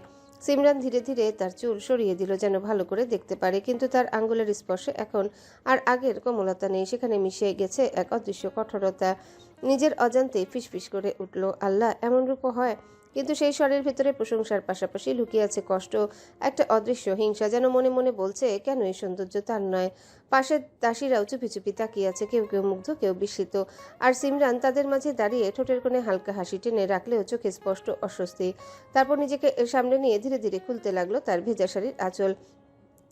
সিমরান ধীরে ধীরে তার চুল সরিয়ে দিল যেন ভালো করে দেখতে পারে, কিন্তু তার আঙ্গুলের স্পর্শে এখন আর আগের কোমলতা নেই। সেখানে মিশে গেছে এক অদৃশ্য কঠোরতা। নিজের অজান্তেই ফিসফিস করে উঠল, আল্লাহ, এমন রূপ হয়? কিন্তু সেই স্বরের ভেতরে প্রশংসার পাশাপাশি লুকিয়ে আছে কষ্ট, একটা অদৃশ্য হিংসা, যেন মনে মনে বলছে কেন এই সৌন্দর্য তার নয়। পাশের দাসীরাও চুপি চুপি তাকিয়ে আছে, কেউ কেউ মুগ্ধ, কেউ বিস্মিত। আর সিমরান তাদের মাঝে দাঁড়িয়ে ঠোঁটের কোণে হালকা হাসি টেনে রাখলেও চোখে স্পষ্ট অস্বস্তি। তারপর নিজেকে সামনে নিয়ে ধীরে ধীরে খুলতে লাগলো তার ভেজা শাড়ির আঁচল।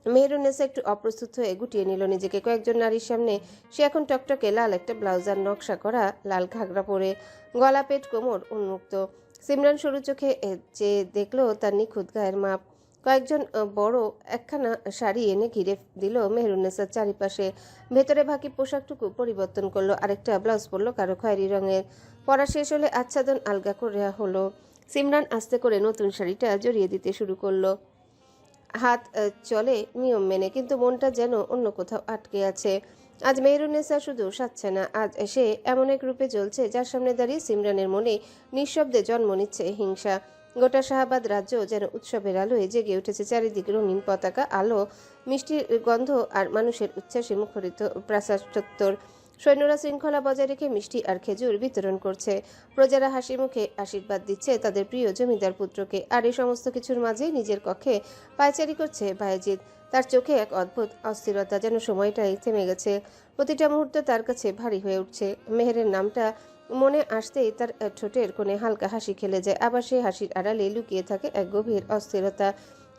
মেহরুন্নেসা একটু অপ্রস্তুত হয়ে গুটিয়ে নিল নিজেকে। কয়েকজন নারীর সামনে সে এখন টকটকে লাল একটা ব্লাউজ আর নকশা করা লাল ঘাগরা পরে, গলা, পেট, কোমর উন্মুক্ত। সিমরান সরু চোখে যে দেখলো তার নিখুঁত গায়ের মাপ, কয়েকজন বড় একখানা শাড়ি এনে ঘিরে দিল মেহেরুন্নেসার চারিপাশে। ভেতরে ভাকি পোশাকটুকু পরিবর্তন করলো, আরেকটা ব্লাউজ পরলো কারো খয়েরি রঙের। পরা শেষ হলে আচ্ছাদন আলগা করে হলো। সিমরান আস্তে করে নতুন শাড়িটা জড়িয়ে দিতে শুরু করলো। হাত চলে নিয়ম মেনে, কিন্তু মনটা যেন অন্য কোথাও আটকে আছে। আজ মেহেরুন্নেসা শুধু সাজছে না, আজ সে এমন এক রূপে জ্বলছে যার সামনে দাঁড়িয়ে সিমরানের মনে নিঃশব্দে জন্ম নিচ্ছে হিংসা। গোটা শাহাবাদ রাজ্য যেন উৎসবের আলোয় জেগে উঠেছে, চারিদিক রঙিন পতাকা, আলো, মিষ্টির গন্ধ আর মানুষের উচ্ছ্বাসে মুখরিত প্রাসাদ চত্বর। সৈন্যরা শৃঙ্খলা বজায় রেখে মিষ্টি আর খেজুর বিতরণ করছে, প্রজারা হাসি মুখে আশীর্বাদ দিচ্ছে তাদের প্রিয় জমিদার পুত্রকে। আর এই সমস্ত কিছুর মাঝেই নিজের কক্ষে পায়চারি করছে বায়েজিদ। তার চোখে এক অদ্ভুত অস্থিরতা, যেন সময়টাই থেমে গেছে। প্রতিটা মুহূর্ত তার কাছে ভারী হয়ে উঠছে। মেহেরের নামটা মনে আসতেই তার ঠোঁটের কোণে হালকা হাসি খেলে যায়, আবার সেই হাসির আড়ালে লুকিয়ে থাকে এক গভীর অস্থিরতা।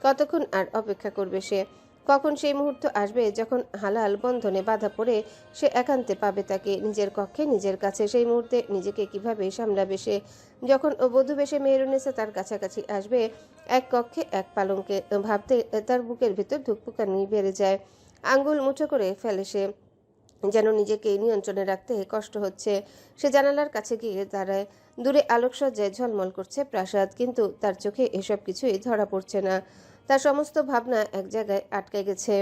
কতক্ষণ আর অপেক্ষা করবে সে? কখন সেই মুহূর্ত আসবে যখন হালাল বন্ধনে বাধা পড়ে সে একান্তে পাবে তাকে নিজের কক্ষে, নিজের কাছে? সেই মুহূর্তে নিজেকে কিভাবে সামলাবে সে? যখন বধূ বেশে মেহেরুন্নেসা তার কাছাকাছি আসবে, এক কক্ষে এক পালঙ্কে, ভাবতে তার বুকের ভিতর ধুকপুকানি বেড়ে যায়। আঙ্গুল মুঠো করে ফেলে সে, যেন নিজেকে নিয়ন্ত্রণে রাখতে কষ্ট হচ্ছে। সে জানালার কাছে গিয়ে দাঁড়ায়। দূরে আলোকসজ্জায় ঝলমল করছে প্রাসাদ, কিন্তু তার চোখে এসব কিছুই ধরা পড়ছে না। তার সমস্ত ভাবনা এক জায়গায় আটকে গেছে।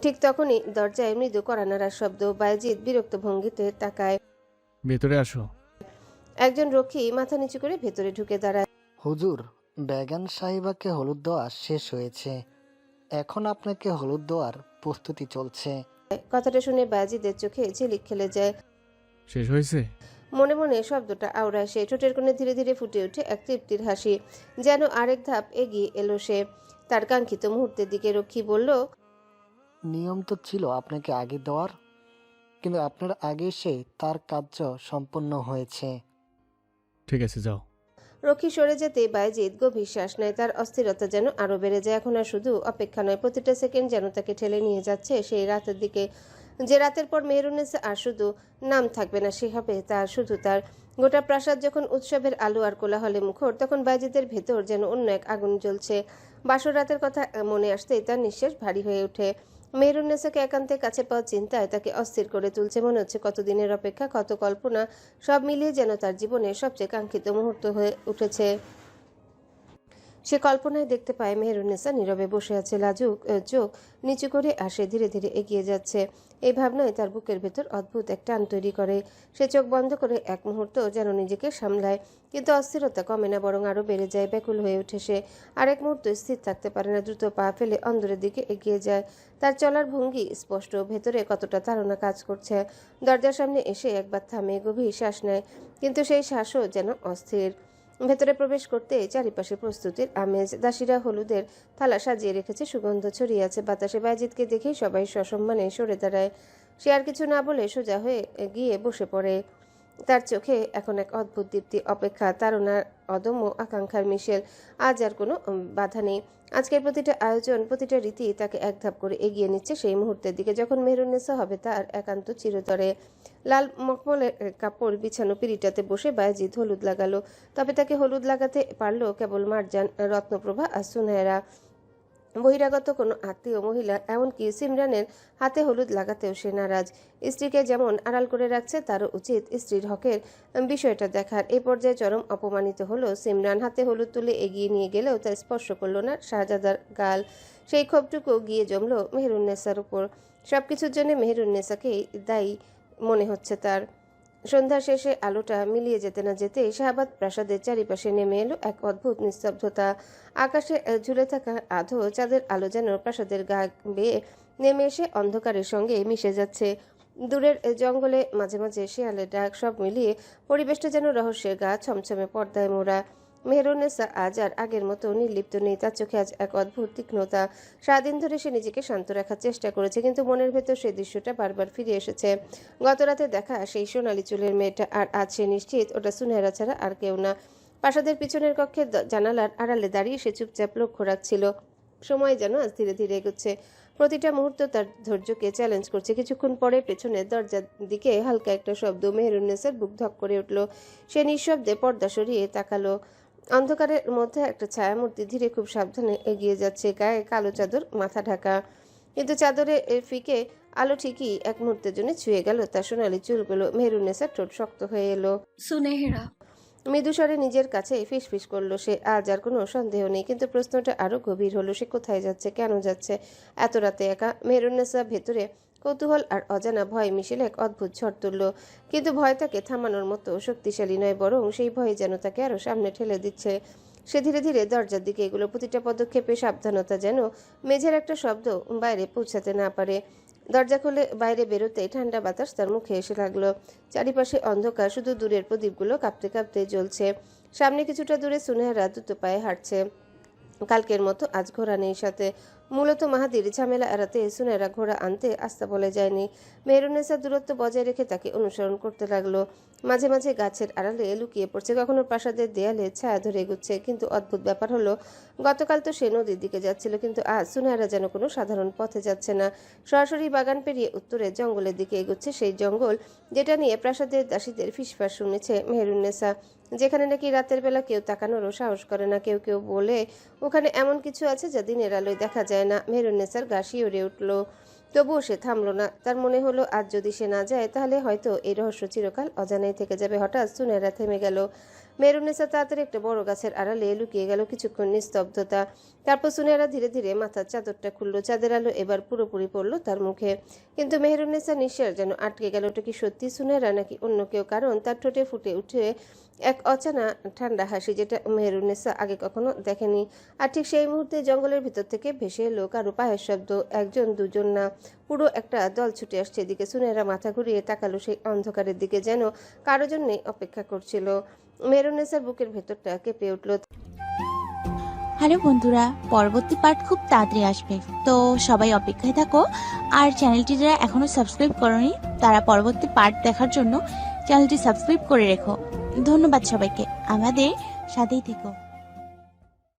ঠিক তখনই দরজায় মৃদু কড়া নাড়ার শব্দ। বায়েজিদ বিরক্ত ভঙ্গিতে তাকায়। ভেতরে আসো। একজন রক্ষী মাথা নিচু করে ভেতরে ঢুকে দাঁড়ায়। হুজুর, বেগান সাহিবাকে হলুদ দেওয়া শেষ হয়েছে, এখন আপনাকে হলুদ দেওয়ার প্রস্তুতি চলছে। কথাটা শুনে বায়েজিদের চোখে ঝিলিক খেলে যায়। শেষ হয়েছে? মনে মনে শব্দটা আওড়ায় সে। ঠোঁটের কোণে ধীরে ধীরে ফুটে ওঠে এক তৃপ্তির হাসি, যেন আরেক ধাপ এগিয়ে এলো সে তার কাঙ্ক্ষিত মুহূর্তের দিকে। রক্ষী বলল, নিয়ম তো ছিল আপনাকে আগে দেওয়ার, কিন্তু আপনার আগে সে তার কার্য সম্পন্ন হয়েছে। ঠিক আছে, যাও। রক্ষী সরে যেতে বায়েজিদ গভীর শ্বাস নেয়। তার অস্থিরতা যেন আরো বেড়ে যায়। এখন আর শুধু অপেক্ষা নয়, প্রতিটা সেকেন্ড যেন তাকে ঠেলে নিয়ে যাচ্ছে সেই রাতের দিকে, যে রাতের পর মেহেরুন্নেসা আর শুধু নাম থাকবে না, সে হবে তার, শুধু তার। গোটা প্রাসাদ যখন উৎসবের আলো আর কোলাহলে মুখর, তখন বায়েজিদের ভেতর যেন অন্য এক আগুন জ্বলছে। বাসর রাতের কথা মনে আসতেই তার নিঃশ্বাস ভারী হয়ে ওঠে। মেহেরুন্নেসাকে একান্তে কাছে পাওয়ার চিন্তায় তাকে অস্থির করে তুলছে। মনে হচ্ছে কতদিনের অপেক্ষা, কত কল্পনা, সব মিলিয়ে যেন তার জীবনের সবচেয়ে কাঙ্ক্ষিত মুহূর্ত হয়ে উঠেছে। সে কল্পনায় দেখতে পায় মেহেরুন্নেসা নীরবে বসে আছে, লাজুক চোখ নিচু করে আসে, ধীরে ধীরে এগিয়ে যাচ্ছে। এই ভাবনায় তার বুকের ভেতর অদ্ভুত এক টান তৈরি করে। সে চোখ বন্ধ করে এক মুহূর্ত যেন নিজেকে সামলায়, কিন্তু অস্থিরতা কমে না, বরং আরো বেড়ে যায়। ব্যাকুল হয়ে ওঠে সে, আরেক মুহূর্ত স্থির থাকতে পারে না। দ্রুত পা ফেলে অন্দরের দিকে এগিয়ে যায়। তার চলার ভঙ্গি স্পষ্ট, ভেতরে কতটা তাড়না কাজ করছে। দরজার সামনে এসে একবার থামে, গভীর শ্বাস নেয়, কিন্তু সেই শ্বাসও যেন অস্থির। ভেতরে প্রবেশ করতে চারিপাশে প্রস্তুতির আমেজ। দাসীরা হলুদের থালা সাজিয়ে রেখেছে, সুগন্ধ ছড়িয়ে আছে বাতাসে। বায়েজিদকে দেখেই সবাই সসম্মানে সরে দাঁড়ায়। সে আর কিছু না বলে সোজা হয়ে গিয়ে বসে পড়ে। তার চোখে এখন এক অদ্ভুত দীপ্তি, অপেক্ষা, তাড়নার অদম্য আকাঙ্ক্ষার মিশেল। আজ আর কোনো বাধা নেই। আজকের প্রতিটা আয়োজন, প্রতিটা রীতি তাকে এক ধাপ করে এগিয়ে নিচ্ছে সেই মুহূর্তের দিকে যখন মেহেরুন্নেসা হবে তার একান্ত চিরতরে। লাল মখমলের কাপড় বিছানো পিঁড়িটাতে বসে বায়েজিদ হলুদ লাগালো, তবে তাকে হলুদ লাগাতে পারলো কেবল মারজান, রত্নপ্রভা আর সুনয়রা। বহিরাগত কোনো আত্মীয় মহিলা, এমনকি সিমরানের হাতে হলুদ লাগাতেও সে নারাজ। স্ত্রীকে যেমন আড়াল করে রাখছে, তারও উচিত স্ত্রীর হকের বিষয়টা দেখার। এই পর্যায়ে চরম অপমানিত হলো সিমরান। হাতে হলুদ তুলে এগিয়ে নিয়ে গেলেও তা স্পর্শ করলো না শাহজাদার গাল। সেই ক্ষোভটুকু গিয়ে জমলো মেহেরুন্নেসার উপর। সবকিছুর জন্য মেহেরুন্নেসাকেই দায়ী মনে হচ্ছে তার। সন্ধ্যা শেষে আলোটা মিলিয়ে যেতে না যেতেই শাহাবাদ প্রাসাদের চারিপাশে নেমে এলো এক অদ্ভুত নিস্তব্ধতা। আকাশে ঝুলে থাকা আধো চাঁদের আলো যেন প্রাসাদের গা বেয়ে নেমে এসে অন্ধকারের সঙ্গে মিশে যাচ্ছে। দূরের জঙ্গলে মাঝে মাঝে শেয়ালের ডাক, সব মিলিয়ে পরিবেশটা যেন রহস্যের গা ছমছমে পর্দায় মোড়া। মেহেরুন্নেসা আজ আর আগের মতো নির্লিপ্ত নেই। তার চোখে আজ এক অদ্ভুত তীক্ষ্ণতা। সারাদিন ধরে সে নিজেকে শান্ত রাখার চেষ্টা করেছে, কিন্তু মনের ভেতর সেই দৃশ্যটা বারবার ফিরে এসেছে। গত রাতে দেখা সেই সোনালি চুলের মেয়েটা, আর আজ সে নিশ্চিত ওটা সুনয়রা ছাড়া আর কেউ না। প্রাসাদের পিছনের কক্ষে জানালার আড়ালে দাঁড়িয়ে সে চুপচাপ লক্ষ্য রাখছিল। সময় যেন আজ ধীরে ধীরে এগোচ্ছে, প্রতিটা মুহূর্ত তার ধৈর্যকে চ্যালেঞ্জ করছে। কিছুক্ষণ পরে পেছনের দরজার দিকে হালকা একটা শব্দ। মেহেরুন্নেসার বুক ধক করে উঠল। সে নিঃশব্দে পর্দা সরিয়ে তাকালো। অন্ধকারের মধ্যে একটা ছায়ামূর্তি ধীরে খুব সাবধানে এগিয়ে যাচ্ছে, গায়ে কালো চাদর, মাথা ঢাকা। কিন্তু চাদরে ফিকে আলো ঠিকই এক মুহূর্তের জন্য ছুঁয়ে গেল তার সোনালি চুলগুলো। মেহরুন্নেসার ঠোঁট শক্ত হয়ে এলো। সুনেহেরা। মৃদুস্বরে নিজের কাছে ফিসফিস করলো সে। আজ আর কোনো সন্দেহ নেই, কিন্তু প্রশ্নটা আরো গভীর হলো। সে কোথায় যাচ্ছে, কেন যাচ্ছে এত রাতে একা? মেহরুন্নেসা ভেতরে কৌতূহল আর অজানা ভয় মিশেল এক অদ্ভুত ঝড় তুলল। কিন্তু ভয় তাকে থামানোর মতো শক্তিশালী নয়, বরং সেই ভয় যেন তাকে আরো সামনে ঠেলে দিচ্ছে। সে ধীরে ধীরে দরজার দিকে এগুলো, প্রতিটা পদক্ষেপে সাবধানতা, যেন মেঝের একটা শব্দ বাইরে পৌঁছাতে না পারে। দরজা খুলে বাইরে বেরোতে ঠান্ডা বাতাস তার মুখে এসে লাগলো। চারিপাশে অন্ধকার, শুধু দূরের প্রদীপগুলো কাঁপতে কাঁপতে জ্বলছে। সামনে কিছুটা দূরে সুনেহারা দ্রুত পায়ে হাঁটছে। কালকের মতো আজ ঘোড়া নেই সাথে। মূলত মাহাদির ঝামেলা এড়াতে সুনেহারা ঘোড়া আনতে আস্তা বলে যায়নি। মেহরুন্নেসা দূরত্ব বজায় রেখে তাকে অনুসরণ করতে লাগলো। মাঝে মাঝে গাছের আড়ালে লুকিয়ে পড়ছে, কখনো প্রাসাদের দেয়ালে ছায়া ধরে এগুচ্ছে। কিন্তু অদ্ভুত ব্যাপার হলো, গতকাল তো সে নদীর দিকে যাচ্ছিল, কিন্তু আজ সুনেহারা যেন কোনো সাধারণ পথে যাচ্ছে না। সরাসরি বাগান পেরিয়ে উত্তরে জঙ্গলের দিকে এগুচ্ছে, সেই জঙ্গল যেটা নিয়ে প্রাসাদের দাসীদের ফিসফাস শুনেছে মেহরুন্নেসা, যেখানে নাকি রাতের বেলা কেউ তাকানোরও সাহস করে না। কেউ কেউ বলে ওখানে এমন কিছু আছে যা দিনের আলোয় দেখা যায় না। মেহরুন্নেসার গা শিউরে উঠল, তবুও সে থামলো না। তার মনে হলো আজ যদি সে না যায় তাহলে হয়তো এই রহস্য চিরকাল অজানাই থেকে যাবে। হঠাৎ সুনেহারা থেমে গেল। মেহরুন্নেসা তাড়াতাড়ি একটা বড় গাছের আড়ালে লুকিয়ে গেল। কিছুক্ষণ নিস্তব্ধতা, তারপর সুনেহারা ধীরে ধীরে মাথার চাদরটা খুললো। চাঁদের আলো এবার পুরোপুরি পড়লো তার মুখে। কিন্তু মেহরুন্নেসা নিঃশ্বাস যেন আটকে গেল। ওটা কি সত্যি সুনেহারা নাকি অন্য কেউ? কারণ তার ঠোঁটে ফুটে উঠে এক অচানা ঠান্ডা হাসি, যেটা মেহরুন্নেসা আগে কখনো দেখেনি। আর ঠিক সেই মুহূর্তে জঙ্গলের ভিতর থেকে ভেসে এলো কারো পায়ের শব্দ। একজন, দুজন না, পুরো একটা দল ছুটে আসছে এদিকে। সুনেহারা মাথা ঘুরিয়ে তাকালো সেই অন্ধকারের দিকে, যেন কারো জন্যে অপেক্ষা করছিল। মেহরুন্নেসার বুকের ভেতরটা কেঁপে উঠল। হ্যালো বন্ধুরা, পরবর্তী পার্ট খুব তাড়াতাড়ি আসবে, তো সবাই অপেক্ষায় থাকো। আর চ্যানেলটি যারা এখনো সাবস্ক্রাইব করোনি তারা পরবর্তী পার্ট দেখার জন্য চ্যানেলটি সাবস্ক্রাইব করে রেখো। ধন্যবাদ সবাইকে, আমাদের সাথেই থেকো।